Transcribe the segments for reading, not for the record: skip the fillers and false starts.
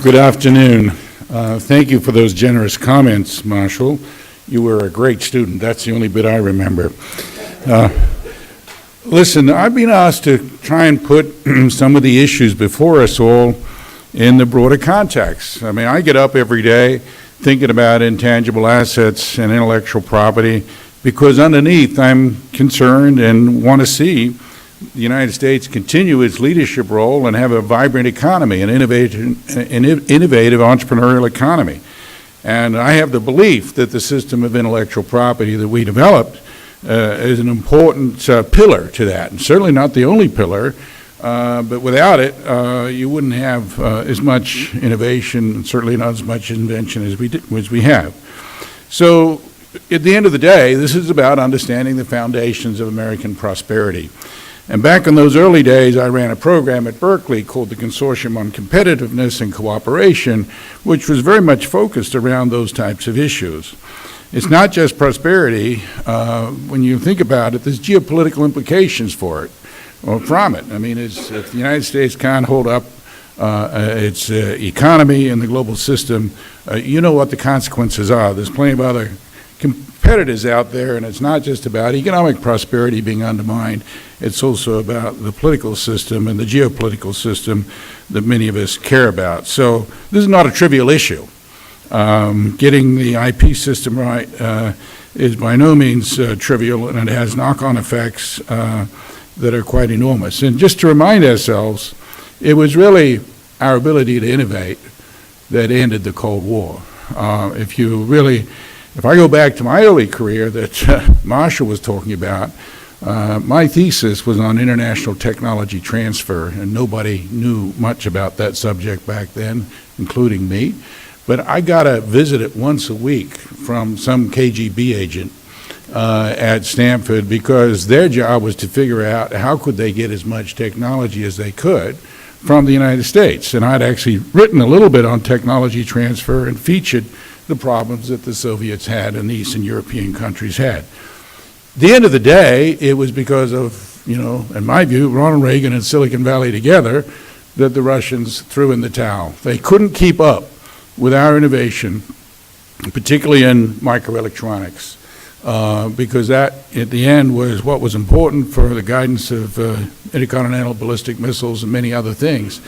Good afternoon. Thank you for those generous comments, Marshall. You were a great student. That's the only bit I remember. Listen, I've been asked to try and put some of the issues before us all in the broader context. I mean, I get up every day thinking about intangible assets and intellectual property because underneath I'm concerned and want to see the United States continue its leadership role and have a vibrant economy, an innovative entrepreneurial economy. And I have the belief that the system of intellectual property that we developed is an important pillar to that, and certainly not the only pillar, but without it, you wouldn't have as much innovation, and certainly not as much invention as we have. So at the end of the day, this is about understanding the foundations of American prosperity. And back in those early days, I ran a program at Berkeley called the Consortium on Competitiveness and Cooperation, which was very much focused around those types of issues. It's not just prosperity. When you think about it, there's geopolitical implications for it, or from it. I mean, if the United States can't hold up its economy in the global system, you know what the consequences are. There's plenty of other competitors out there, and it's not just about economic prosperity being undermined. It's also about the political system and the geopolitical system that many of us care about. So this is not a trivial issue. Getting the IP system right is by no means trivial, and it has knock-on effects that are quite enormous. And just to remind ourselves, it was really our ability to innovate that ended the Cold War. If I go back to my early career that Marshall was talking about, my thesis was on international technology transfer, and nobody knew much about that subject back then, including me. But I got a visit once a week from some KGB agent at Stanford because their job was to figure out how could they get as much technology as they could from the United States. And I'd actually written a little bit on technology transfer and featured the problems that the Soviets had and the Eastern European countries had. At the end of the day, it was because of, in my view, Ronald Reagan and Silicon Valley together that the Russians threw in the towel. They couldn't keep up with our innovation, particularly in microelectronics, because that, at the end, was what was important for the guidance of intercontinental ballistic missiles and many other things.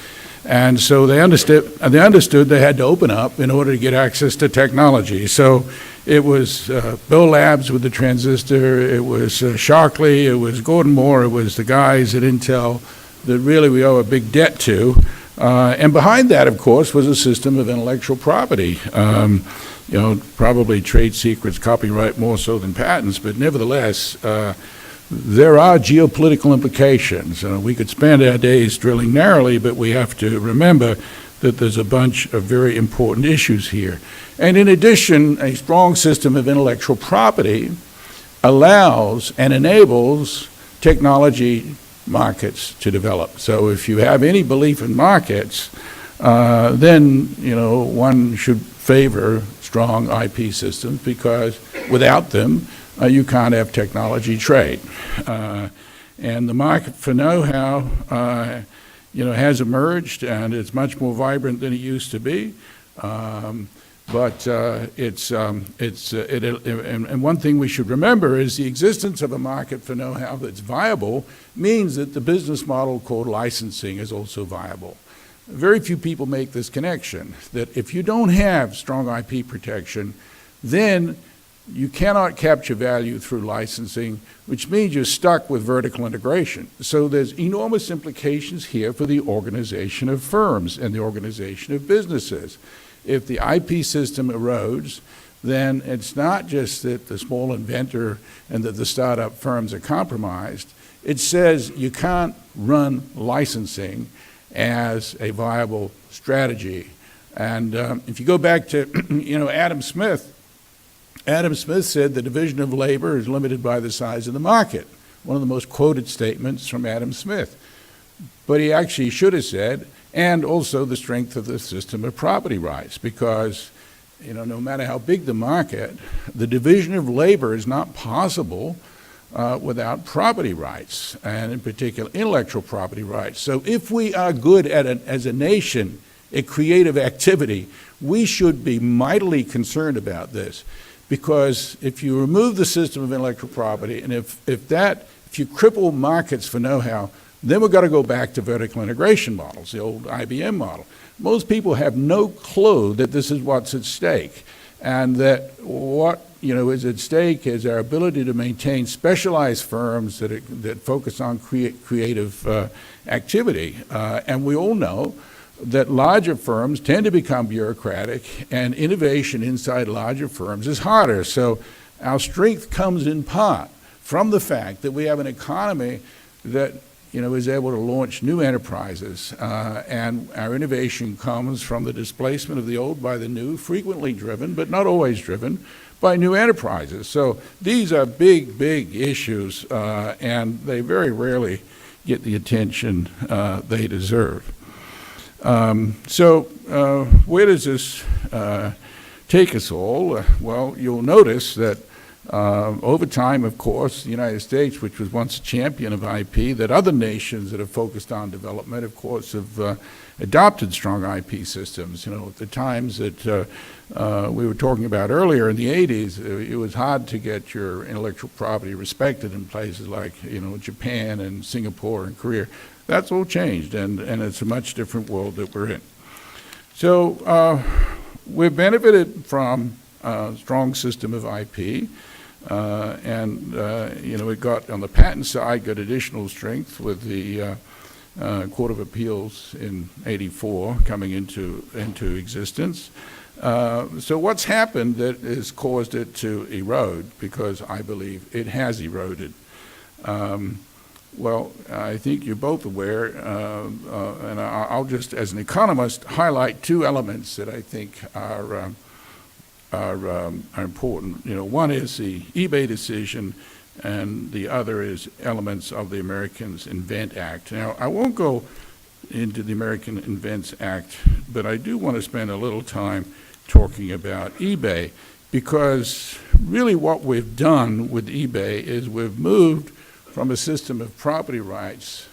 And so they understood they had to open up in order to get access to technology. So it was Bell Labs with the transistor, it was Shockley, it was Gordon Moore, it was the guys at Intel that really we owe a big debt to. And behind that, of course, was a system of intellectual property. Probably trade secrets, copyright more so than patents, but nevertheless, there are geopolitical implications. We could spend our days drilling narrowly, but we have to remember that there's a bunch of very important issues here. And in addition, a strong system of intellectual property allows and enables technology markets to develop. So if you have any belief in markets, then one should favor strong IP systems because without them, you can't have technology trade. And the market for know-how, has emerged, and it's much more vibrant than it used to be. And one thing we should remember is the existence of a market for know-how that's viable means that the business model called licensing is also viable. Very few people make this connection, that if you don't have strong IP protection, then you cannot capture value through licensing, which means you're stuck with vertical integration. So there's enormous implications here for the organization of firms and the organization of businesses. If the IP system erodes, then it's not just that the small inventor and that the startup firms are compromised. It says you can't run licensing as a viable strategy. And if you go back to, Adam Smith said the division of labor is limited by the size of the market. One of the most quoted statements from Adam Smith. But he actually should have said, and also the strength of the system of property rights, because no matter how big the market, the division of labor is not possible without property rights, and in particular intellectual property rights. So if we are good at as a nation a creative activity, we should be mightily concerned about this. Because if you remove the system of intellectual property, and if you cripple markets for know-how, then we've got to go back to vertical integration models, the old IBM model. Most people have no clue that this is what's at stake, and that what is at stake is our ability to maintain specialized firms that focus on creative activity. And we all know that larger firms tend to become bureaucratic, and innovation inside larger firms is harder. So our strength comes in part from the fact that we have an economy that is able to launch new enterprises, and our innovation comes from the displacement of the old by the new, frequently driven, but not always driven, by new enterprises. So these are big, big issues, and they very rarely get the attention they deserve. So where does this take us all? Well, you'll notice that over time, of course, the United States, which was once a champion of IP, that other nations that have focused on development, of course, have adopted strong IP systems. At the times that we were talking about earlier in the 80s, it was hard to get your intellectual property respected in places like, Japan and Singapore and Korea. That's all changed, and it's a much different world that we're in. So we've benefited from a strong system of IP, it got, on the patent side, got additional strength with the Court of Appeals in '84 coming into existence. So what's happened that has caused it to erode? Because I believe it has eroded. Well, I think you're both aware, and I'll just, as an economist, highlight two elements that I think are important. One is the eBay decision, and the other is elements of the Americans Invent Act. Now, I won't go into the American Invents Act, but I do want to spend a little time talking about eBay, because really what we've done with eBay is we've moved from a system of property rights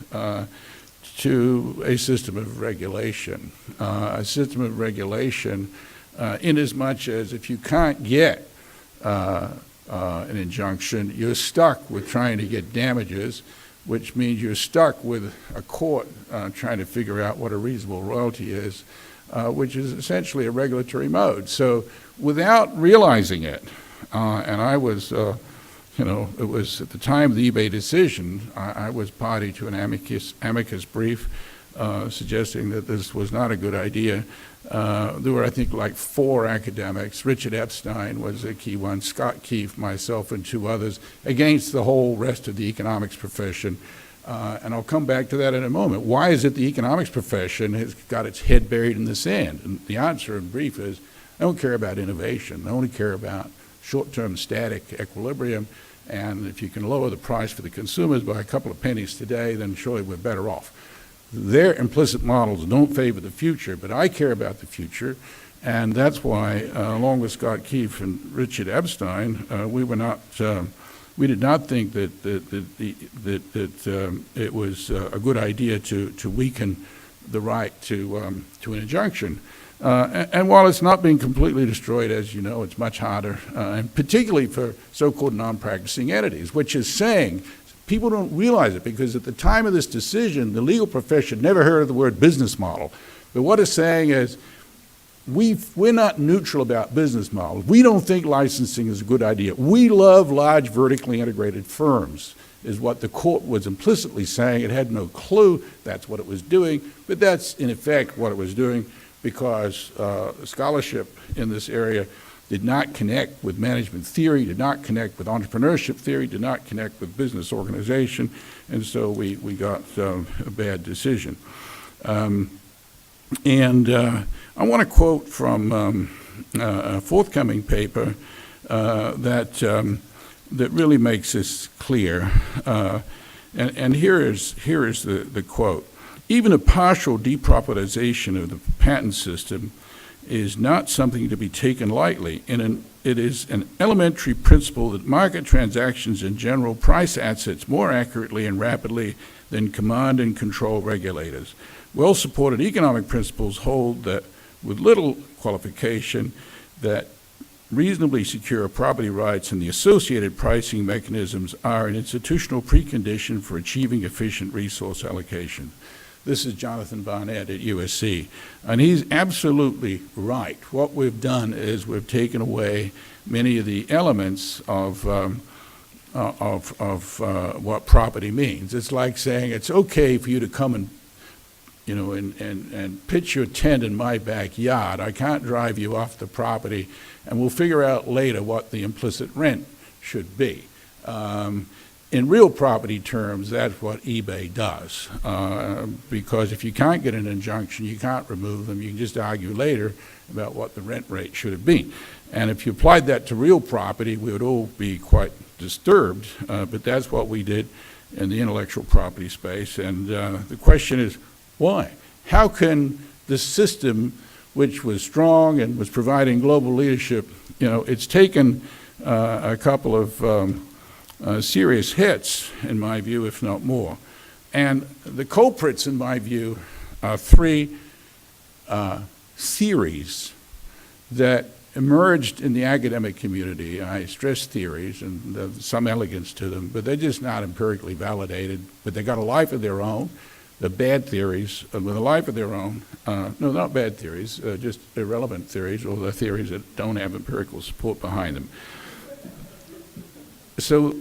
to a system of regulation. Inasmuch as if you can't get an injunction, you're stuck with trying to get damages, which means you're stuck with a court trying to figure out what a reasonable royalty is, which is essentially a regulatory mode. So without realizing it, and I was, it was at the time of the eBay decision, I was party to an amicus brief suggesting that this was not a good idea. There were, I think, like 4 academics. Richard Epstein was a key one, Scott Keefe, myself, and 2 others, against the whole rest of the economics profession. And I'll come back to that in a moment. Why is it the economics profession has got its head buried in the sand? And the answer in brief is, I don't care about innovation. I only care about short-term static equilibrium. And if you can lower the price for the consumers by a couple of pennies today, then surely we're better off. Their implicit models don't favor the future, but I care about the future, and that's why, along with Scott Keefe and Richard Epstein, we did not think that it was a good idea to weaken the right to an injunction. And while it's not being completely destroyed, as you know, it's much harder, and particularly for so-called non-practicing entities, which is saying, people don't realize it, because at the time of this decision, the legal profession never heard of the word business model. But what it's saying is, we're not neutral about business models. We don't think licensing is a good idea. We love large vertically integrated firms, is what the court was implicitly saying. It had no clue that's what it was doing, but that's in effect what it was doing, because scholarship in this area did not connect with management theory, did not connect with entrepreneurship theory, did not connect with business organization, and so we got a bad decision. I want to quote from a forthcoming paper that really makes this clear. And here is the quote. Even a partial depropertization of the patent system is not something to be taken lightly. It is an elementary principle that market transactions in general price assets more accurately and rapidly than command and control regulators. Well-supported economic principles hold that with little qualification that reasonably secure property rights and the associated pricing mechanisms are an institutional precondition for achieving efficient resource allocation. This is Jonathan Barnett at USC, and he's absolutely right. What we've done is we've taken away many of the elements of what property means. It's like saying it's okay for you to come and pitch your tent in my backyard. I can't drive you off the property, and we'll figure out later what the implicit rent should be. In real property terms, that's what eBay does, because if you can't get an injunction, you can't remove them. You can just argue later about what the rent rate should have been. And if you applied that to real property, we would all be quite disturbed, but that's what we did in the intellectual property space. And the question is, why? How can this system, which was strong and was providing global leadership, it's taken a couple of serious hits, in my view, if not more. And the culprits, in my view, are three theories that emerged in the academic community. I stress theories, and there's some elegance to them, but they're just not empirically validated, but they got a life of their own. The bad theories with a life of their own. No, not bad theories, just irrelevant theories, or the theories that don't have empirical support behind them. So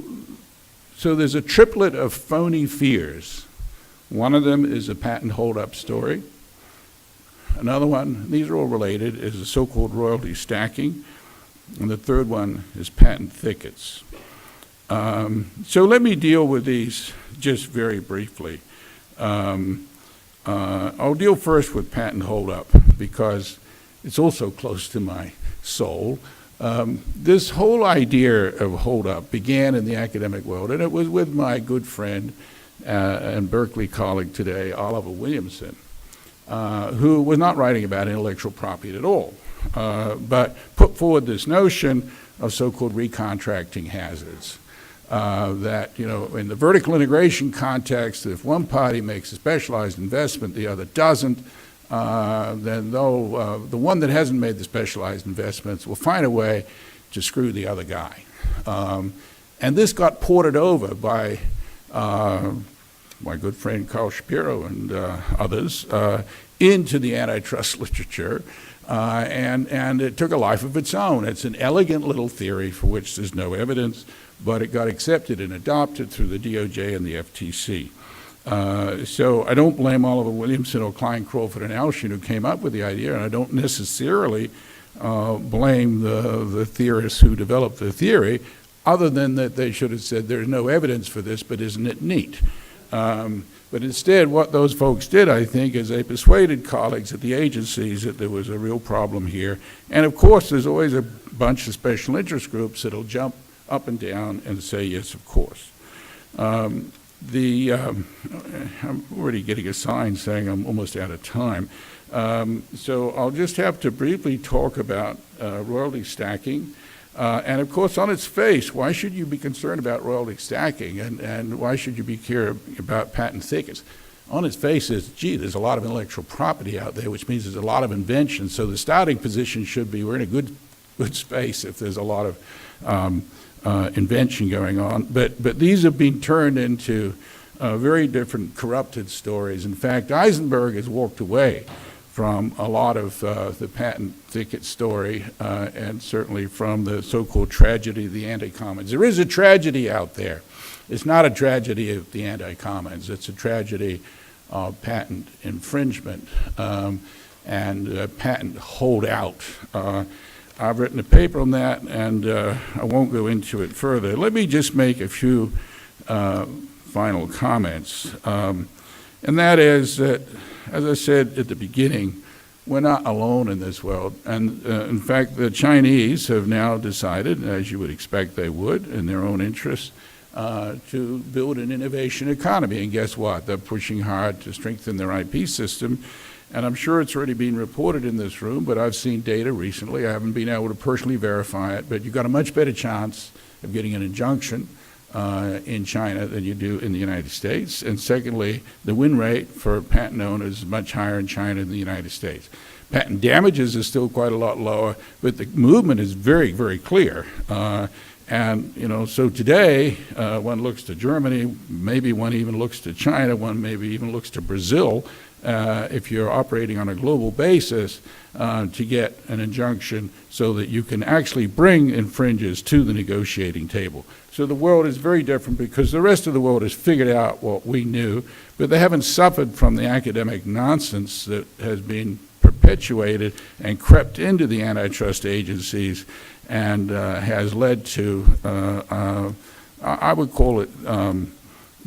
there's a triplet of phony fears. One of them is a patent hold-up story. Another one, these are all related, is the so-called royalty stacking. And the third one is patent thickets. So let me deal with these just very briefly. I'll deal first with patent hold-up because it's also close to my soul. This whole idea of hold-up began in the academic world, and it was with my good friend and Berkeley colleague today, Oliver Williamson, who was not writing about intellectual property at all, but put forward this notion of so-called recontracting hazards. That, in the vertical integration context, if one party makes a specialized investment, the other doesn't, then the one that hasn't made the specialized investments will find a way to screw the other guy. And this got ported over by my good friend Carl Shapiro and others into the antitrust literature, and it took a life of its own. It's an elegant little theory for which there's no evidence, but it got accepted and adopted through the DOJ and the FTC. So I don't blame Oliver Williamson or Klein Crawford and Alshin who came up with the idea, and I don't necessarily blame the theorists who developed the theory, other than that they should have said there's no evidence for this, but isn't it neat? But instead, what those folks did, I think, is they persuaded colleagues at the agencies that there was a real problem here. And of course, there's always a bunch of special interest groups that'll jump up and down and say, yes, of course. I'm already getting a sign saying I'm almost out of time. So I'll just have to briefly talk about royalty stacking. And of course, on its face, why should you be concerned about royalty stacking, and why should you be caring about patent thickets? On its face is, gee, there's a lot of intellectual property out there, which means there's a lot of invention. So the starting position should be we're in a good space if there's a lot of invention going on. But these have been turned into very different corrupted stories. In fact, Eisenberg has walked away from a lot of the patent thicket story, and certainly from the so-called tragedy of the anti-commons. There is a tragedy out there. It's not a tragedy of the anti-commons. It's a tragedy of patent infringement and patent holdout. I've written a paper on that, and I won't go into it further. Let me just make a few final comments. And that is that, as I said at the beginning, we're not alone in this world. And in fact, the Chinese have now decided, as you would expect they would, in their own interests, to build an innovation economy. And guess what? They're pushing hard to strengthen their IP system. And I'm sure it's already been reported in this room, but I've seen data recently. I haven't been able to personally verify it, but you've got a much better chance of getting an injunction in China than you do in the United States. And secondly, the win rate for patent owners is much higher in China than the United States. Patent damages is still quite a lot lower, but the movement is very, very clear. And, you know, so today, one looks to Germany, maybe one even looks to China, one maybe even looks to Brazil, if you're operating on a global basis, to get an injunction so that you can actually bring infringers to the negotiating table. So the world is very different because the rest of the world has figured out what we knew, but they haven't suffered from the academic nonsense that has been perpetuated and crept into the antitrust agencies and has led to, I would call it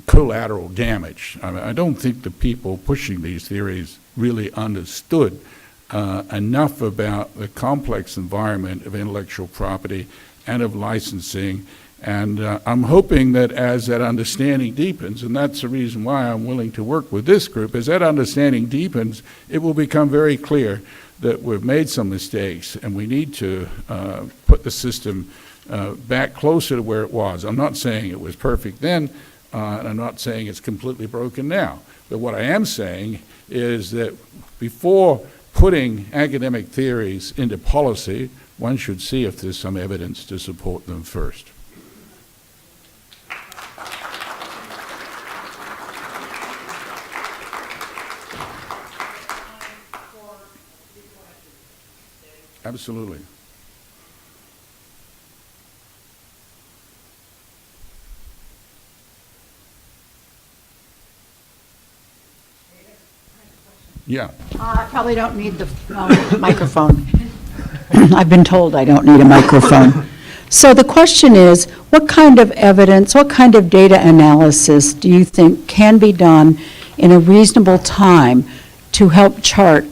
collateral damage. I mean, I don't think the people pushing these theories really understood enough about the complex environment of intellectual property and of licensing. And I'm hoping that as that understanding deepens, and that's the reason why I'm willing to work with this group, as that understanding deepens, it will become very clear that we've made some mistakes and we need to put the system back closer to where it was. I'm not saying it was perfect then, and I'm not saying it's completely broken now. But what I am saying is that before putting academic theories into policy, one should see if there's some evidence to support them first. Absolutely. Yeah. I probably don't need the microphone. I've been told I don't need a microphone. So the question is, what kind of evidence, what kind of data analysis do you think can be done in a reasonable time to help chart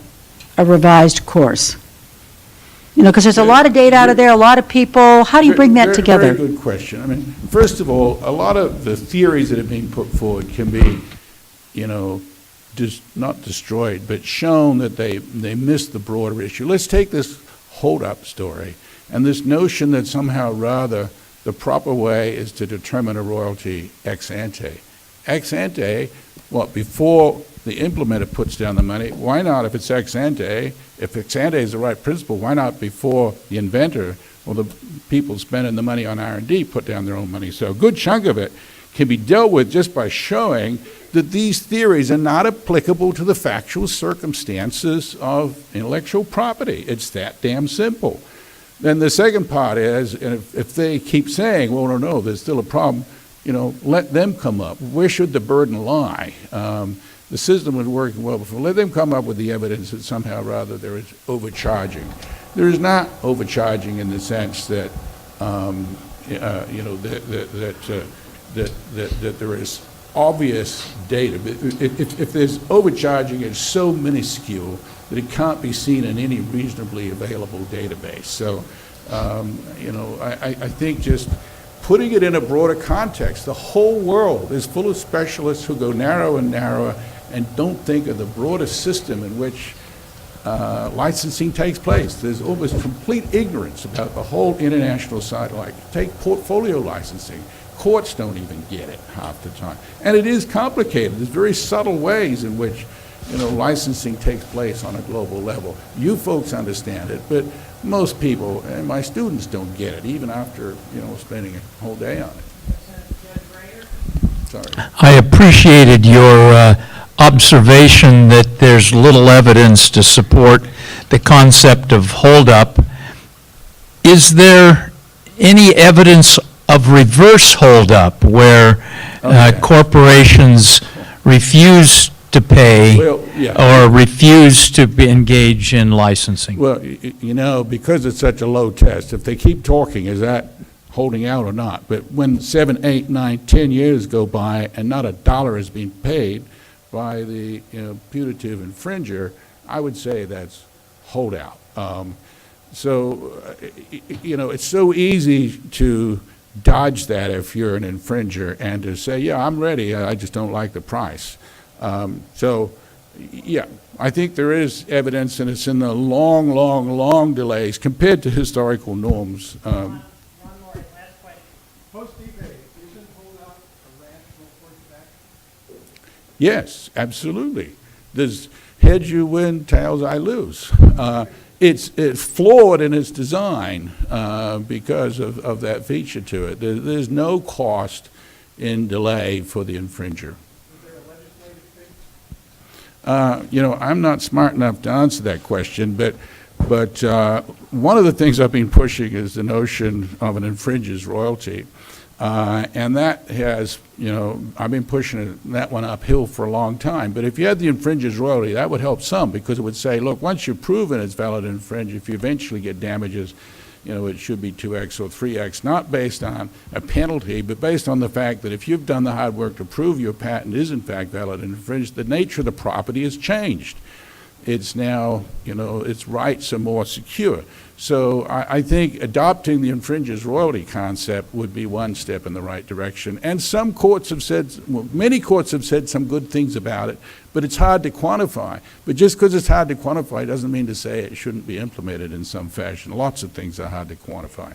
a revised course? You know, because there's a lot of data out of there, a lot of people. How do you bring that together? Very good question. I mean, first of all, a lot of the theories that have been put forward can be, you know, not destroyed, but shown that they missed the broader issue. Let's take this hold-up story and this notion that somehow rather the proper way is to determine a royalty ex ante. Ex ante, what, before the implementer puts down the money, why not, if it's ex ante, if ex ante is the right principle, why not before the inventor or the people spending the money on R&D put down their own money? So a good chunk of it can be dealt with just by showing that these theories are not applicable to the factual circumstances of intellectual property. It's that damn simple. Then the second part is, and if they keep saying, well, no, there's still a problem, you know, let them come up. Where should the burden lie? The system was working well before. Let them come up with the evidence that somehow rather there is overcharging. There is not overcharging in the sense that, you know, that there is obvious data. If there's overcharging, it's so minuscule that it can't be seen in any reasonably available database. So, you know, I think just putting it in a broader context, the whole world is full of specialists who go narrower and narrower and don't think of the broader system in which licensing takes place. There's almost complete ignorance about the whole international side. Like, take portfolio licensing. Courts don't even get it half the time. And it is complicated. There's very subtle ways in which, you know, licensing takes place on a global level. You folks understand it, but most people, and my students don't get it, even after, you know, spending a whole day on it. Sorry. I appreciated your observation that there's little evidence to support the concept of holdup. Is there any evidence of reverse holdup where corporations refuse to pay or refuse to engage in licensing? Well, you know, because it's such a low test, if they keep talking, is that holding out or not? But when 7, 8, 9, 10 years go by and not a dollar is being paid by the, you know, putative infringer, I would say that's holdout. So, you know, it's so easy to dodge that if you're an infringer and to say, yeah, I'm ready, I just don't like the price. So, yeah, I think there is evidence, and it's in the long delays compared to historical norms. One more last question. Post-debate, isn't Yes, absolutely. There's heads you win, tails I lose. It's flawed in its design because of that feature to it. There's no cost in delay for the infringer. I'm not smart enough to answer that question, but one of the things I've been pushing is the notion of an infringer's royalty. And that has, I've been pushing that one uphill for a long time. But if you had the infringer's royalty, that would help some, because it would say, look, once you've proven it's valid infringe, if you eventually get damages, it should be 2x or 3x, not based on a penalty, but based on the fact that if you've done the hard work to prove your patent is in fact valid and infringed, the nature of the property has changed. It's now, its rights are more secure. So I think adopting the infringer's royalty concept would be one step in the right direction. And some courts have said, well, many courts have said some good things about it, but it's hard to quantify. But just because it's hard to quantify doesn't mean to say it shouldn't be implemented in some fashion. Lots of things are hard to quantify.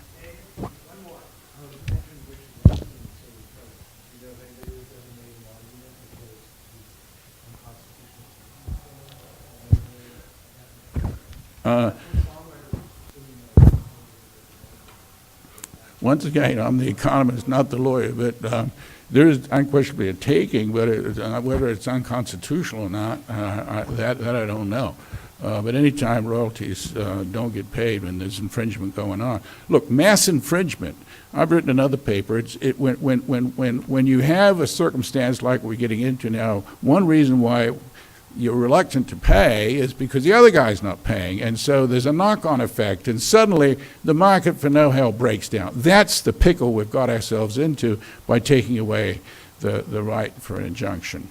Once again, I'm the economist, not the lawyer, but there is unquestionably a taking, but whether it's unconstitutional or not, that I don't know. But anytime royalties don't get paid when there's infringement going on. Look, mass infringement, I've written another paper, when you have a circumstance like we're getting into now, one reason why you're reluctant to pay is because the other guy's not paying, and so there's a knock-on effect, and suddenly the market for no hell breaks down. That's the pickle we've got ourselves into by taking away the right for an injunction.